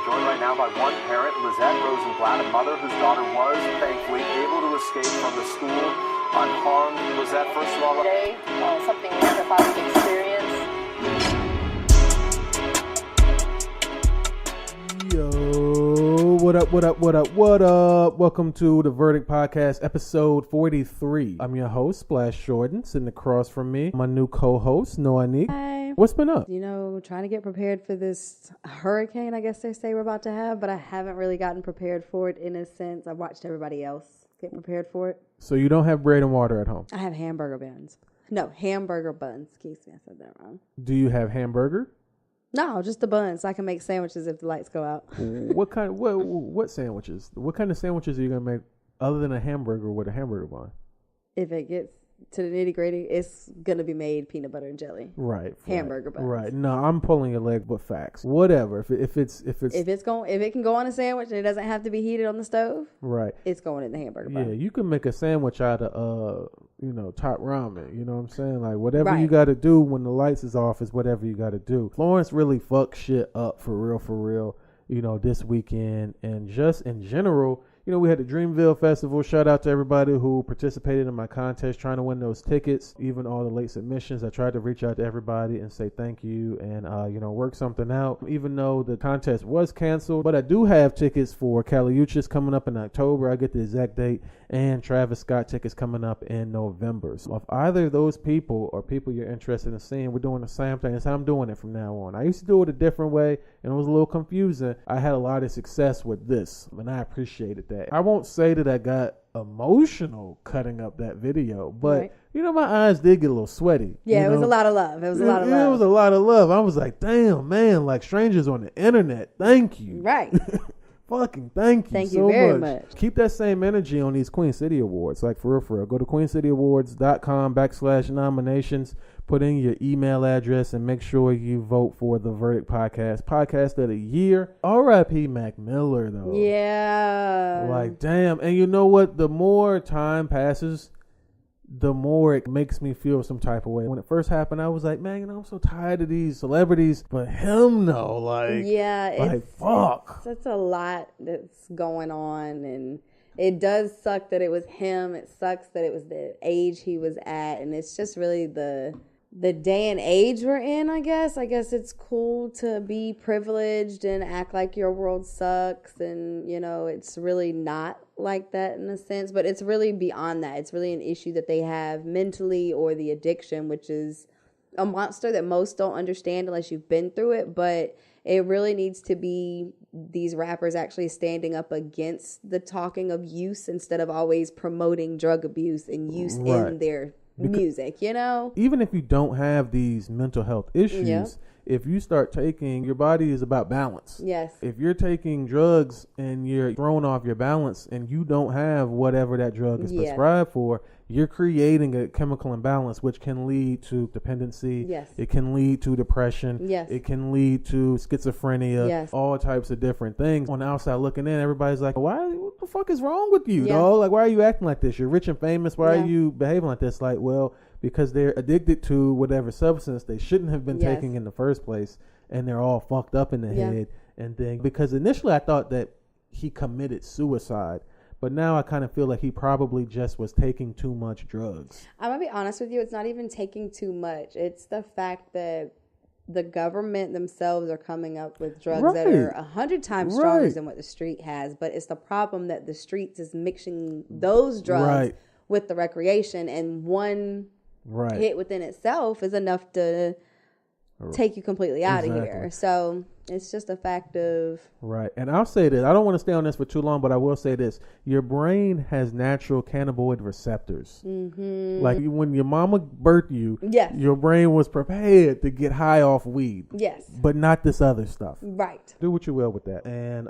Joined right now by one parent, Lizette Rosenblatt, a mother whose daughter was, thankfully, able to escape from the school unharmed. Lizette, first of all, today, something new that Bobby experienced. Yo, what up, what up, what up, what up? Welcome to the Verdict Podcast, episode 43. I'm your host, Splash Jordan, sitting across from me, my new co-host, Noah Neek. Hi. What's been up? You know, trying to get prepared for this hurricane, I guess they say we're about to have, but I haven't really gotten prepared for it in a sense. I watched everybody else get prepared for it. So you don't have bread and water at home? I have hamburger buns. No, hamburger buns. Excuse me, I said that wrong. Do you have hamburger? No, just the buns so I can make sandwiches if the lights go out. What sandwiches? What kind of sandwiches are you going to make other than a hamburger with a hamburger bun? If it gets to the nitty gritty, it's going to be made peanut butter and jelly. Right. Hamburger buns. Right. No, I'm pulling your leg, but facts. Whatever. If it can go on a sandwich and it doesn't have to be heated on the stove, right, it's going in the hamburger bun. Yeah, you can make a sandwich out of top ramen. You know what I'm saying? Like whatever Right. you got to do when the lights is off is whatever you got to do. Florence really fucked shit up for real. This weekend and just in general. We had the Dreamville Festival. Shout out to everybody who participated in my contest trying to win those tickets, even all the late submissions. I tried to reach out to everybody and say thank you and, work something out, even though the contest was canceled. But I do have tickets for Kali Uchis coming up in October. I get the exact date, and Travis Scott tickets coming up in November. So if either of those people or people you're interested in seeing, we're doing the same thing. That's how I'm doing it from now on. I used to do it a different way, and it was a little confusing. I had a lot of success with this, and I appreciated that. I won't say that I got emotional cutting up that video, but Right. My eyes did get a little sweaty. Yeah, it was a lot of love. It was a lot of love. It was a lot of love. I was like, damn, man, like strangers on the internet. Thank you. Right. Fucking thank you. Thank so you very much. Keep that same energy on these Queen City Awards. Like for real. Go to queencityawards.com/nominations. Put in your email address and make sure you vote for the Verdict Podcast of the year. R.I.P. Mac Miller, though. Yeah. Like, damn. And you know what? The more time passes, the more it makes me feel some type of way. When it first happened, I was like, man, I'm so tired of these celebrities. But him, no. Like, yeah, fuck. It's a lot that's going on. And it does suck that it was him. It sucks that it was the age he was at. And it's just really the day and age we're in, I guess. I guess it's cool to be privileged and act like your world sucks. And, it's really not like that in a sense. But it's really beyond that. It's really an issue that they have mentally, or the addiction, which is a monster that most don't understand unless you've been through it. But it really needs to be these rappers actually standing up against the talking of use instead of always promoting drug abuse and use in their music, Even if you don't have these mental health issues, if you start taking, your body is about balance. Yes. If you're taking drugs and you're throwing off your balance and you don't have whatever that drug is prescribed for, you're creating a chemical imbalance, which can lead to dependency. Yes. It can lead to depression. Yes. It can lead to schizophrenia. Yes. All types of different things. On the outside looking in, everybody's like, what the fuck is wrong with you, Yeah. dog? Like, why are you acting like this? You're rich and famous. Why Yeah. are you behaving like this? Like, well, because they're addicted to whatever substance they shouldn't have been taking in the first place, and they're all fucked up in the head. And then, because initially I thought that he committed suicide, but now I kind of feel like he probably just was taking too much drugs. I'm going to be honest with you. It's not even taking too much. It's the fact that the government themselves are coming up with drugs that are 100 times stronger than what the street has. But it's the problem that the streets is mixing those drugs with the recreation, and one hit within itself is enough to take you completely out of here. So it's just a fact of... Right. And I'll say this. I don't want to stay on this for too long, but I will say this. Your brain has natural cannabinoid receptors. Mm-hmm. Like when your mama birthed you, your brain was prepared to get high off weed. Yes. But not this other stuff. Right. Do what you will with that. And,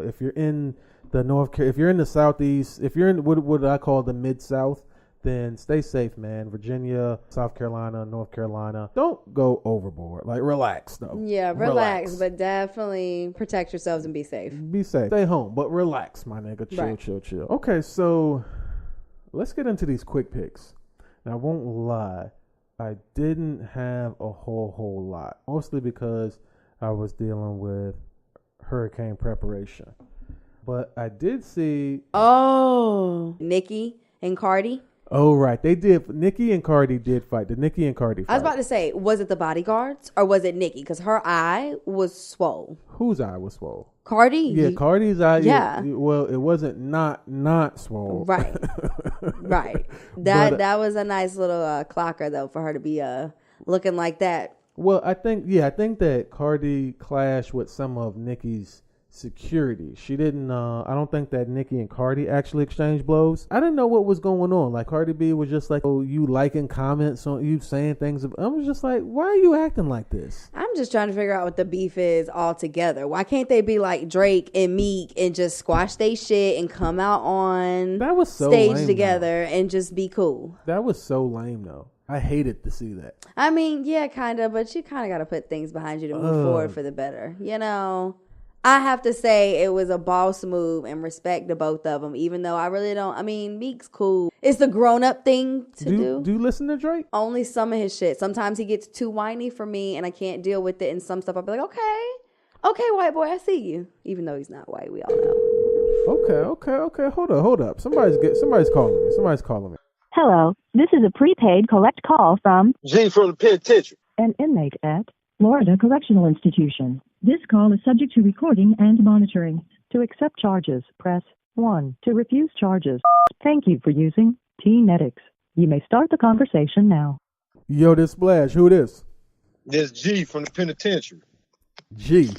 if you're in if you're in the Southeast, if you're in what I call the Mid-South, then stay safe, man. Virginia, South Carolina, North Carolina. Don't go overboard. Like, relax, though. Yeah, relax. But definitely protect yourselves and be safe. Be safe. Stay home, but relax, my nigga. Chill. Okay, so let's get into these quick picks. Now, I won't lie. I didn't have a whole lot. Mostly because I was dealing with hurricane preparation. But I did see. Oh, Nicki and Cardi. Oh, right. They did. Nicki and Cardi did fight. The Nicki and Cardi fight. I was about to say, was it the bodyguards or was it Nicki? Because her eye was swole. Whose eye was swole? Cardi? Yeah, Cardi's eye. Yeah. Well, it wasn't not swole. Right. Right. That was a nice little clocker, though, for her to be looking like that. Well, I think that Cardi clashed with some of Nicki's security. She didn't. I don't think that Nicki and Cardi actually exchanged blows. I didn't know what was going on. Like Cardi B was just like, "Oh, you liking comments on you saying things." I was just like, "Why are you acting like this?" I'm just trying to figure out what the beef is altogether. Why can't they be like Drake and Meek and just squash they shit and come out on That was so stage lame, together and just be cool? That was so lame, though. I hated to see that. I mean, yeah, kind of, but you kind of got to put things behind you to move forward for the better. You know, I have to say it was a boss move and respect to both of them, even though I really don't. I mean, Meek's cool. It's the grown-up thing to do. Do you listen to Drake? Only some of his shit. Sometimes he gets too whiny for me and I can't deal with it. And some stuff I'll be like, okay, white boy, I see you. Even though he's not white, we all know. Okay. Hold up. Somebody's calling me. Hello, this is a prepaid collect call from G from the penitentiary. an inmate at Florida Correctional Institution. This call is subject to recording and monitoring. To accept charges, press 1. To refuse charges, thank you for using T-Netics. You may start the conversation now. Yo, this Splash. Who this? This G from the penitentiary. G.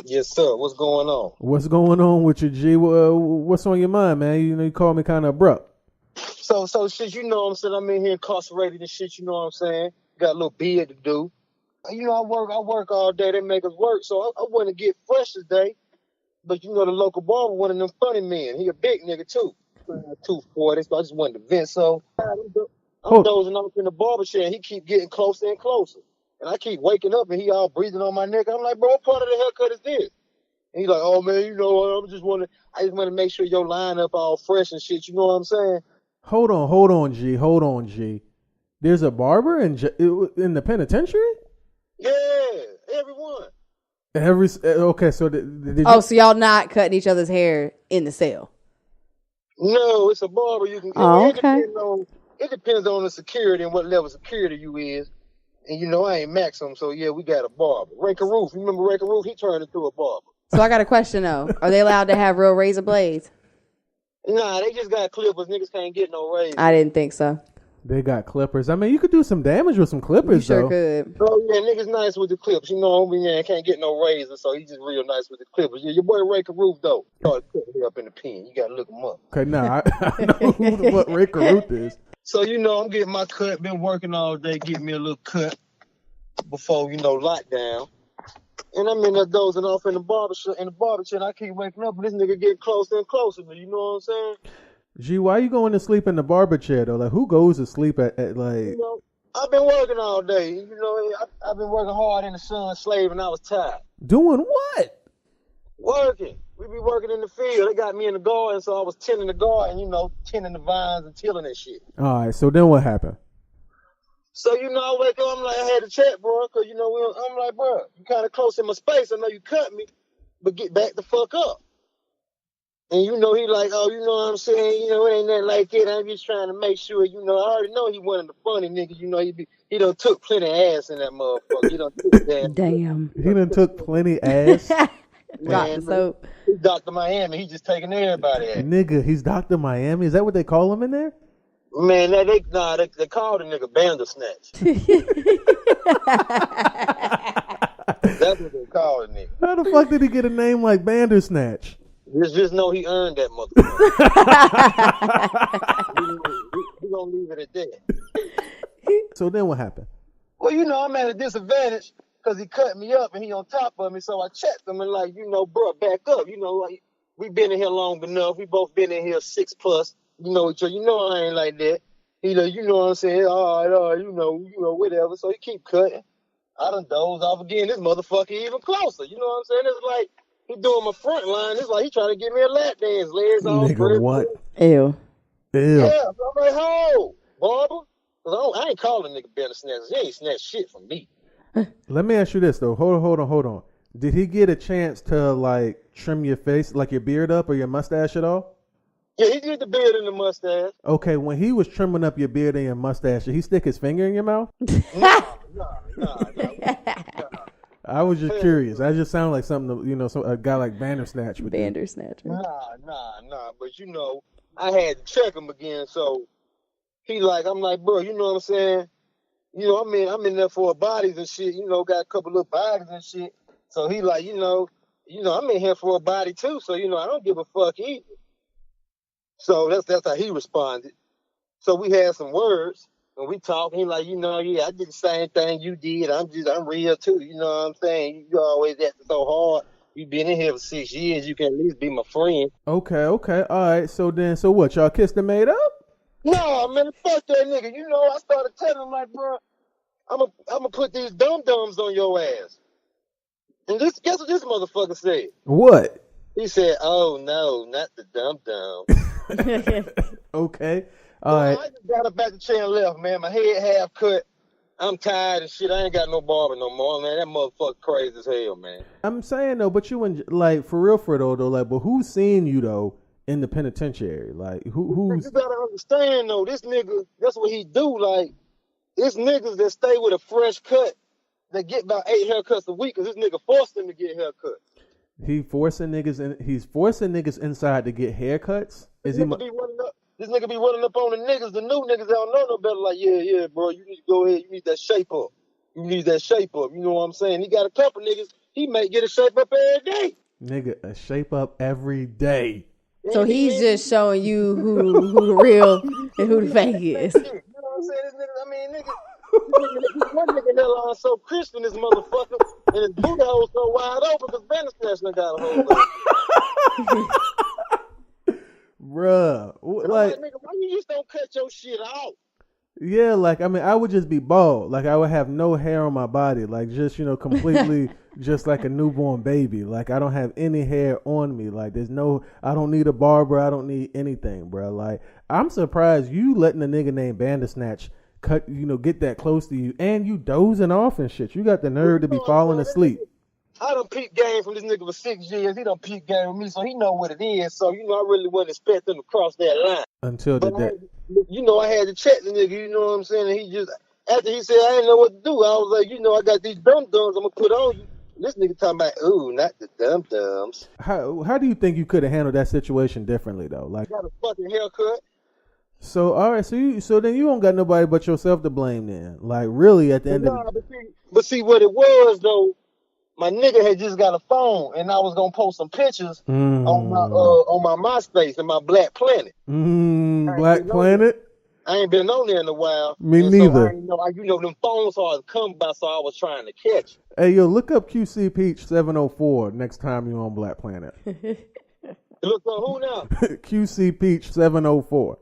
Yes, sir. What's going on? What's going on with you, G? What's on your mind, man? You called me kind of abrupt. So shit, you know what I'm saying? I'm in here incarcerated and shit, you know what I'm saying? Got a little bid to do. You know, I work all day. They make us work. So I want to get fresh today. But you know, the local barber, one of them funny men. He a big nigga too. 240. So I just wanted to vent. So I'm dozing off in the barber chair and he keep getting closer and closer. And I keep waking up and he all breathing on my neck. I'm like, bro, what part of the haircut is this? And he's like, oh man, you know, I just want to make sure your line up all fresh and shit. You know what I'm saying? Hold on, G. There's a barber in the penitentiary? Yeah, everyone. Okay, so did you... so y'all not cutting each other's hair in the cell? No, it's a barber. You can. Oh, okay. It depends on the security and what level of security you is. And you know, I ain't maximum, so yeah, we got a barber. Ray Caruth, you remember Ray Caruth? He turned into a barber. So I got a question though. Are they allowed to have real razor blades? Nah, they just got clippers. Niggas can't get no razor. I didn't think so. They got clippers. I mean, you could do some damage with some clippers, you sure though. Could. Oh yeah, niggas nice with the clips. You know, man can't get no razor, so he's just real nice with the clippers. Yeah, your boy Ray Caruth though. Started putting me up in the pen. You gotta look him up. Okay, nah, I know who the fuck Ray Caruth is. So you know, I'm getting my cut. Been working all day, getting me a little cut before lockdown. And I'm in there dozing off in the barber chair, and I keep waking up, and this nigga getting closer and closer to me. You know what I'm saying? G, why you going to sleep in the barber chair though? Like, who goes to sleep at like? You know, I've been working all day. You know, I've been working hard in the sun, slaving. I was tired. Doing what? Working. We be working in the field. They got me in the garden, so I was tending the garden. You know, tending the vines and tilling that shit. All right. So then what happened? So, you know, I wake up, I'm like, I had to check, bro, because, you know, I'm like, bro, you kind of close in my space. I know you cut me, but get back the fuck up. And, you know, he like, oh, you know what I'm saying? You know, it ain't nothing like that. I'm just trying to make sure, you know, I already know he one of the funny niggas. You know, he done took plenty of ass in that motherfucker. He done took that. Damn. He done took plenty ass. Man, so he's Dr. Miami. He just taking everybody ass. Nigga, he's Dr. Miami. Is that what they call him in there? Man, they called the nigga Bandersnatch. That's what they call the nigga. How the fuck did he get a name like Bandersnatch? Just know he earned that motherfucker. we gonna leave it at that. So then what happened? Well, you know, I'm at a disadvantage because he cut me up and he on top of me. So I checked him and like, you know, bro, back up. You know, like we been in here long enough. We both been in here 6+. You know each other. You know I ain't like that. He like, you know what I'm saying? All right, you know, whatever. So he keep cutting. I done doze off again. This motherfucker even closer. You know what I'm saying? It's like he doing my front line. It's like he trying to give me a lap dance. Legs all Nigga, what? Ew. Yeah, so I'm like, ho, barber. I ain't calling nigga Bandersnatch. He ain't snatched shit from me. Let me ask you this though. Hold on. Did he get a chance to like trim your face, like your beard up or your mustache at all? Yeah, he did the beard and the mustache. Okay, when he was trimming up your beard and your mustache, did he stick his finger in your mouth? Nah. I was just curious. That just sounded like something that, a guy like Bandersnatch would do. Bandersnatcher. Nah. But I had to check him again. So I'm like, bro, you know what I'm saying? I'm in there for bodies and shit. Got a couple little bodies and shit. So he like, I'm in here for a body too. So I don't give a fuck either. So that's how he responded. So we had some words and we talked. He like, yeah, I did the same thing you did. I'm real too. You know what I'm saying? You always acting so hard. You been in here for 6 years. You can at least be my friend. Okay. All right. So what? Y'all kissed and made up? No, man, fuck that nigga. I started telling him like, bro, I'm gonna put these dum-dums on your ass. And guess what this motherfucker said? What? He said, oh no, not the dum-dum. Okay. All right. I just got up back the chair and left, man. My head half cut. I'm tired and shit. I ain't got no barber no more, man. That motherfucker crazy as hell, man. I'm saying though, but you like for real though, like, but who's seeing you though in the penitentiary? Like who's? You gotta understand though, this nigga, that's what he do. Like, it's niggas that stay with a fresh cut that get about 8 haircuts a week because this nigga forced them to get haircuts. He's forcing niggas inside to get haircuts. This nigga be running up on the niggas. The new niggas don't know no better. Like, yeah, bro, you need to go ahead. You need that shape up. You know what I'm saying? He got a couple niggas. He may get a shape up every day. Nigga, a shape up every day. So he's just showing you who the real and who the fake is. You know what I'm saying? This nigga, one nigga hairline so crisp in this motherfucker, and his booty hole so wide open because Bandersnatch done got a hold of it. Bruh, like, nigga, why you just don't cut your shit out? Yeah, like, I would just be bald. Like, I would have no hair on my body. Like, just, completely just like a newborn baby. Like, I don't have any hair on me. Like, I don't need a barber. I don't need anything, bro. Like, I'm surprised you letting a nigga named Bandersnatch get that close to you and you dozing off and shit. You got the nerve to be falling asleep. I done peep game from this nigga for 6 years. He done peep game with me, so he know what it is. So, I really wasn't expecting him to cross that line. Until the day. I had to check the nigga, you know what I'm saying? And he just, after he said, I didn't know what to do, I was like, I got these dum-dums I'm going to put on you. This nigga talking about, ooh, not the dum-dums. How do you think you could have handled that situation differently, though? Like, got a fucking haircut. So, all right, so then you don't got nobody but yourself to blame then. Like, really, at the end of the day. But see, what it was, though, my nigga had just got a phone, and I was gonna post some pictures on my MySpace and my Black Planet. Black Planet. I ain't been on there in a while. Me neither. So them phones hard to come by, so I was trying to catch. Hey, yo, look up QC Peach 704 next time you're on Black Planet. Look up who now? QC Peach 704.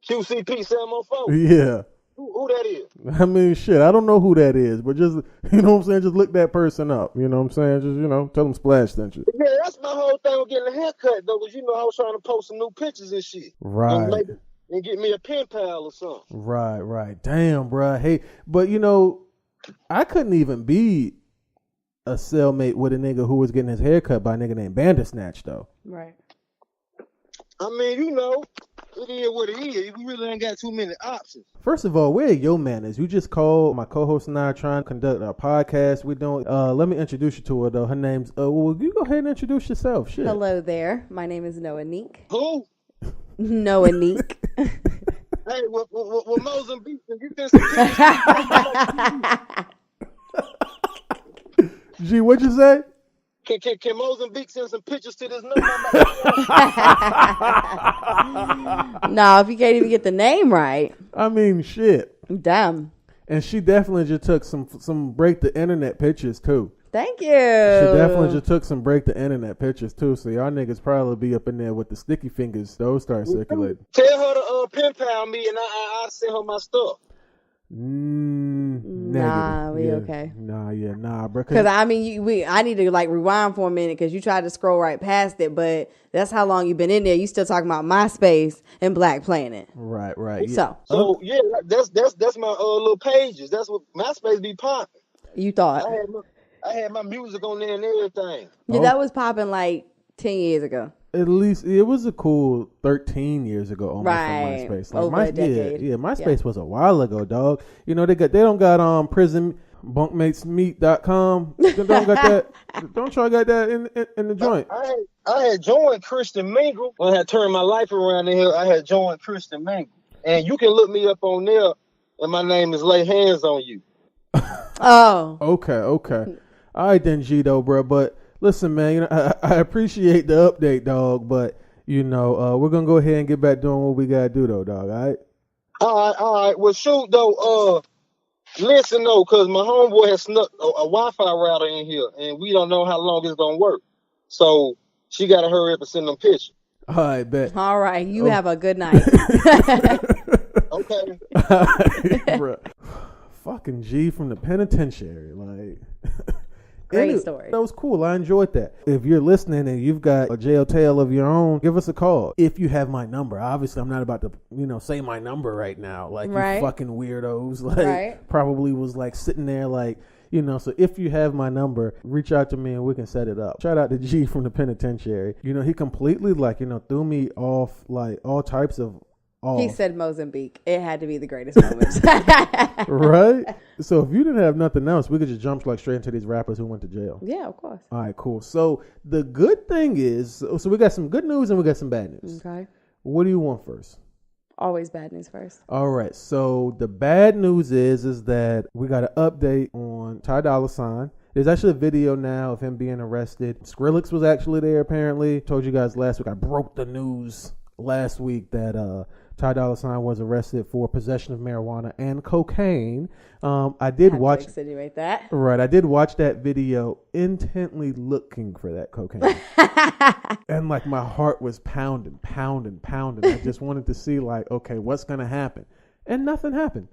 QC Peach 704. Yeah. Who that is? I mean, shit, I don't know who that is, but just, you know what I'm saying? Just look that person up. You know what I'm saying? Just, tell them Splash sent you. Yeah, that's my whole thing with getting a haircut, though, because, I was trying to post some new pictures and shit. Right. And get me a pen pal or something. Right. Damn, bro. Hey, but, I couldn't even be a cellmate with a nigga who was getting his hair cut by a nigga named Bandersnatch, though. Right. I mean, it is what it is. We really ain't got too many options. First of all, where are your manners? You just called my co-host and I are trying to conduct our podcast. We're doing. Let me introduce you to her though. Her name's. Well, you go ahead and introduce yourself. Shit. Hello there. My name is Noah Neek. Who? Noah Neek. Hey, well, Mozambique, you can see. Gee, what'd you say? Can Mozambique send some pictures to this number? Nah, if you can't even get the name right. I mean, shit. Damn. And she definitely just took some break the internet pictures too. Thank you. She definitely just took some break the internet pictures too. So y'all niggas probably be up in there with the sticky fingers. Those start circulating. Tell her to pen pal me and I'll send her my stuff. Nah, we okay. Nah, bro. Because I need to like rewind for a minute because you tried to scroll right past it, but that's how long you've been in there. You still talking about MySpace and Black Planet, right? Yeah. So that's my little pages. That's what MySpace be popping. You thought? I had my music on there and everything. Yeah, Oh. that was popping like 10 years ago. At least it was a cool 13 years ago almost Right. on MySpace. Over a decade. Yeah, MySpace was a while ago, dog. You know, they don't got prison bunkmatesmeet.com. They don't got that. Don't try got that in the joint. I had joined Christian Mingle when I had turned my life around in here. I had joined Christian Mingle, and you can look me up on there, and my name is Lay Hands on You. Oh. Okay. All right then, Gito, bro. But listen, man, you know, I appreciate the update, dog. But you know, we're gonna go ahead and get back doing what we gotta do, though, dog. All right. All right. Well, shoot though. Listen though, cause my homeboy has snuck a Wi-Fi router in here, and we don't know how long it's gonna work. So she gotta hurry up and send them pictures. All right, bet. All right. You have a good night. Okay. Bruh. Fucking G from the penitentiary, like. Great story. That was cool. I enjoyed that. If you're listening and you've got a jail tale of your own, give us a call. If you have my number, obviously I'm not about to, say my number right now. Like Right. you fucking weirdos. Like Right. probably was like sitting there like, so if you have my number, reach out to me and we can set it up. Shout out to G from the penitentiary. He completely threw me off like all types of off. He said Mozambique. It had to be the greatest moment. Right? So if you didn't have nothing else, we could just jump straight into these rappers who went to jail. Yeah, of course. All right, cool. So the good thing is, so we got some good news and we got some bad news. Okay. What do you want first? Always bad news first. All right. So the bad news is that we got an update on Ty Dolla $ign. There's actually a video now of him being arrested. Skrillex was actually there apparently. Told you guys last week. I broke the news last week that Ty Dolla $ign was arrested for possession of marijuana and cocaine. I did watch. To insinuate that. Right, I did watch that video intently looking for that cocaine. And like my heart was pounding. I just wanted to see like, okay, what's going to happen? And nothing happened.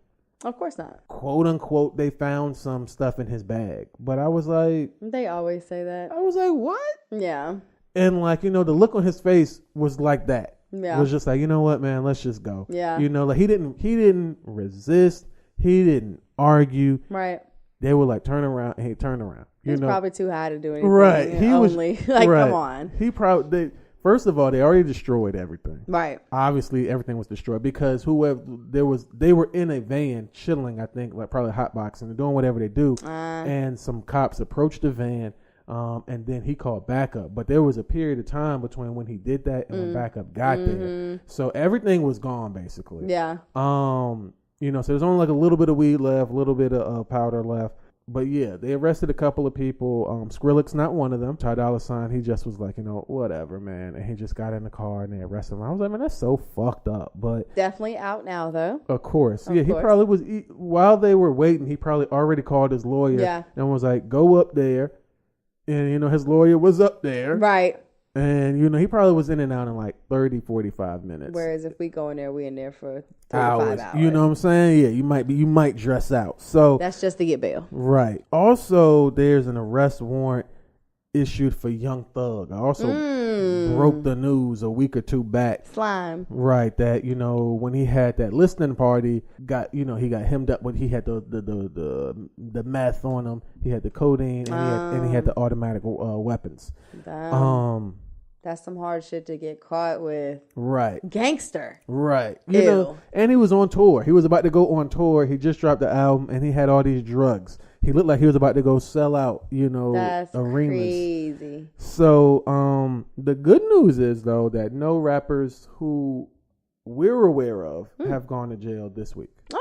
Of course not. Quote unquote, they found some stuff in his bag. But I was like, They always say that. what? Yeah. And like, the look on his face was like that. Yeah. It was just like, you know what, man, let's just go. Yeah. Like he didn't resist. He didn't argue. Right. They were like, turn around. Hey, turn around. He's probably too high to do anything. Right. He only. was Like, right. come on. He probably first of all, they already destroyed everything. Right. Obviously, everything was destroyed because they were in a van chilling. I think like probably hotboxing and doing whatever they do. And some cops approached the van. And then he called backup. But there was a period of time between when he did that and when backup got there. So everything was gone basically. Yeah. So there's only like a little bit of weed left, a little bit of powder left. But yeah, they arrested a couple of people. Skrillex, not one of them. Ty Dolla $ign, he just was like, whatever, man. And he just got in the car and they arrested him. I was like, man, that's so fucked up. But Definitely out now, though. of course. Of Yeah, he course. probably was, while they were waiting, he probably already called his lawyer Yeah. and was like, go up there. And, his lawyer was up there. Right. And, he probably was in and out in like 30, 45 minutes. Whereas if we go in there, we in there for 3 to 5 hours. You know what I'm saying? Yeah, you might dress out. So That's just to get bail. right. Also, there's an arrest warrant issued for Young Thug. I also broke the news a week or two back. Slime. Right, that when he had that listening party, he got hemmed up when he had the meth on him. He had the codeine and he had the automatic weapons. That's some hard shit to get caught with. Right. Gangster. Right. Ew. And he was on tour. He was about to go on tour. He just dropped the album and he had all these drugs. He looked like he was about to go sell out, That's arenas. crazy. So, the good news is though that no rappers who we're aware of have gone to jail this week. Okay.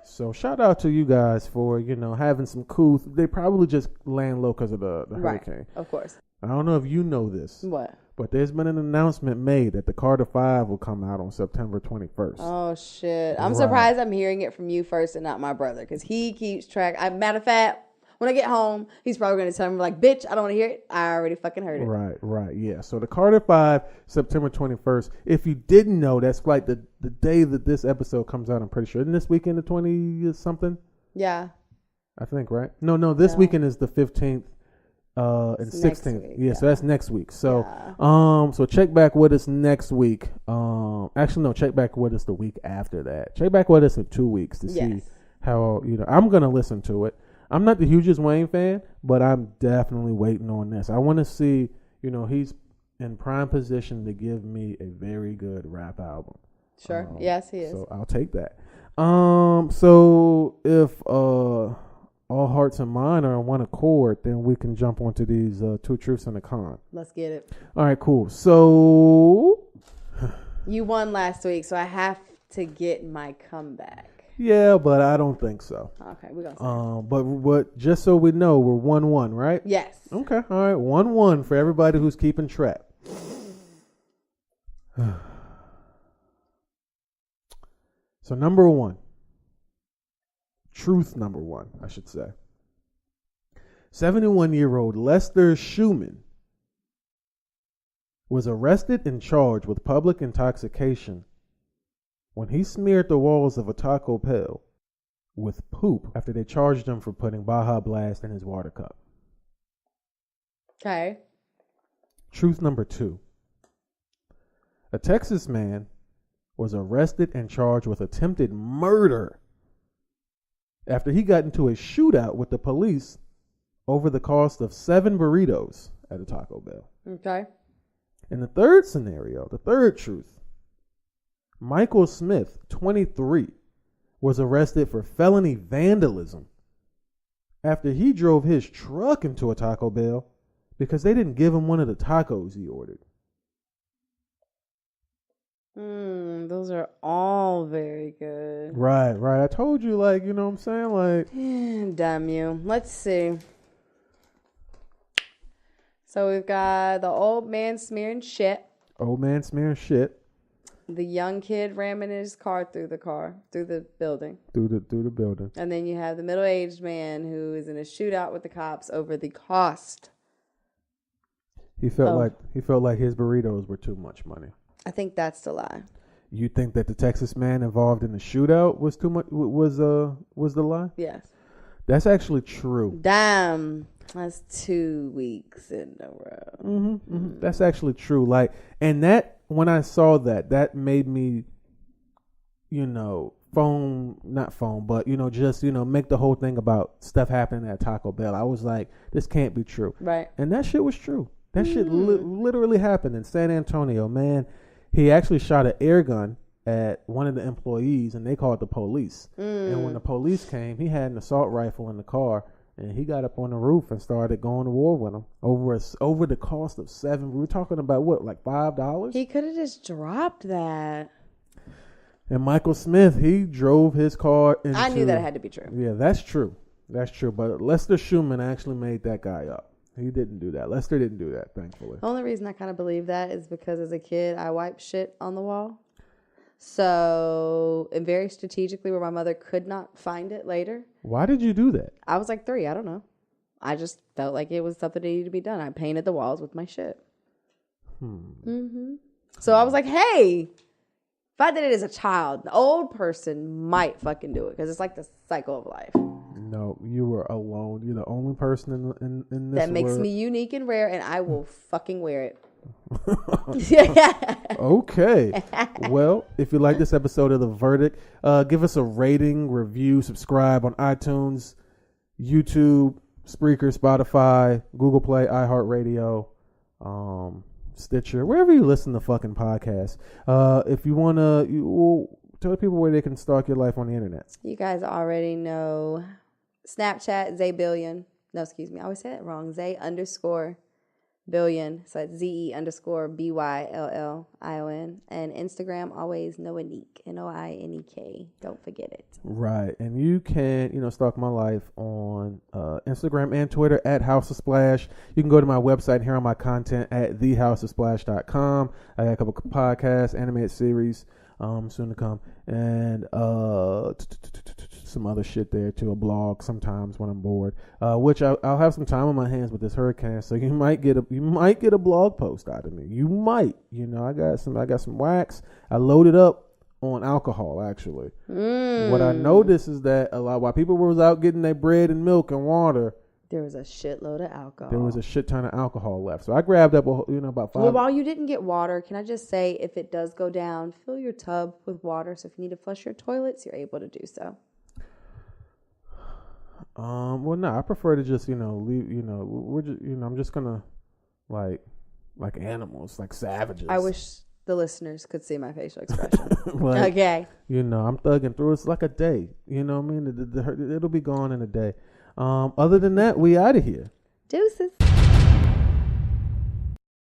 So shout out to you guys for, having some cool, they probably just laying low because of the Right. hurricane. Of course. I don't know if you know this, What? but there's been an announcement made that the Carter 5 will come out on September 21st. Oh, shit. I'm Right. surprised I'm hearing it from you first and not my brother because he keeps track. Matter of fact, when I get home, he's probably going to tell me, like, bitch, I don't want to hear it. I already fucking heard it. Right, yeah. So the Carter 5, September 21st. If you didn't know, that's like the day that this episode comes out, I'm pretty sure. Isn't this weekend the 20-something? Yeah. I think, right? No, this weekend is the 15th. And It's next 16th. week, Yeah, so that's next week. So Yeah. so check back with us next week. Actually no, check back with us the week after that. Check back with us in 2 weeks to see Yes. how I'm gonna listen to it. I'm not the hugest Wayne fan, but I'm definitely waiting on this. I want to see, he's in prime position to give me a very good rap album. Sure. Yes, he is. So I'll take that. So if all hearts and mind are on one accord, then we can jump onto these two truths and a con. Let's get it. All right, cool. So You won last week, so I have to get my comeback. yeah, but I don't think so. Okay, we're going to But just so we know, we're 1-1, right? Yes. Okay, all right, 1-1 for everybody who's keeping track. So number one, truth number one, I should say. 71-year-old Lester Schumann was arrested and charged with public intoxication when he smeared the walls of a Taco Bell with poop after they charged him for putting Baja Blast in his water cup. Okay. Truth number two. A Texas man was arrested and charged with attempted murder after he got into a shootout with the police over the cost of 7 burritos at a Taco Bell. Okay. In the third scenario, the third truth, Michael Smith, 23, was arrested for felony vandalism after he drove his truck into a Taco Bell because they didn't give him one of the tacos he ordered. Those are all very good. Right. I told you, you know what I'm saying? Damn you. Let's see. So we've got the old man smearing shit. Old man smearing shit The young kid ramming his car through the building. through the building. And then you have the middle-aged man who is in a shootout with the cops over the cost. He felt like his burritos were too much money. I think that's the lie. You think that the Texas man involved in the shootout was too much? Was the lie? Yes. That's actually true. Damn. That's 2 weeks in a row. That's actually true. And that when I saw that made me, not phone, but just make the whole thing about stuff happening at Taco Bell. I was like, this can't be true. Right. And that shit was true. That shit literally happened in San Antonio, man. He actually shot an air gun at one of the employees, and they called the police. And when the police came, he had an assault rifle in the car, and he got up on the roof and started going to war with them over the cost of 7. We were talking about what, like $5? He could have just dropped that. And Michael Smith, he drove his car into... I knew that had to be true. Yeah, that's true. That's true. But Lester Schumann actually made that guy up. He didn't do that. Lester didn't do that, thankfully. The only reason I kind of believe that is because as a kid, I wiped shit on the wall. So, and very strategically where my mother could not find it later. Why did you do that? I was like 3. I don't know. I just felt like it was something that needed to be done. I painted the walls with my shit. So I was like, hey, if I did it as a child, an old person might fucking do it because it's like the cycle of life. No, you were alone. You're the only person in this That makes world. me unique and rare, and I will fucking wear it. Okay. Well, if you like this episode of The Verdict, give us a rating, review, subscribe on iTunes, YouTube, Spreaker, Spotify, Google Play, iHeartRadio, Stitcher, wherever you listen to fucking podcasts. If you want to, tell people where they can stalk your life on the internet. You guys already know Snapchat, Zay Billion. No, excuse me. I always say that wrong. Zay_Billion. So it's ZE_BYLLION. And Instagram, always Noanik. NOINEK. Don't forget it. Right. And you can, stalk my life on Instagram and Twitter at House of Splash. You can go to my website and hear all my content at thehouseofsplash.com. I got a couple podcasts, animated series soon to come, and some other shit there too, a blog sometimes when I'm bored, which I'll have some time on my hands with this hurricane, so you might get a blog post out of me. You might, I got some wax. I loaded up on alcohol actually. What I noticed is that a lot while people was out getting their bread and milk and water, there was a shitload of alcohol. there was a shit ton of alcohol left. So I grabbed up about 5. Well, while you didn't get water, can I just say, if it does go down, fill your tub with water. So if you need to flush your toilets, you're able to do so. Well, no, I prefer to just, leave. We're just, I'm just gonna like animals, like savages. I wish the listeners could see my facial expression. Like, Okay. I'm thugging through. It's like a day. You know what I mean? It'll be gone in a day. Other than that, we out of here. Deuces.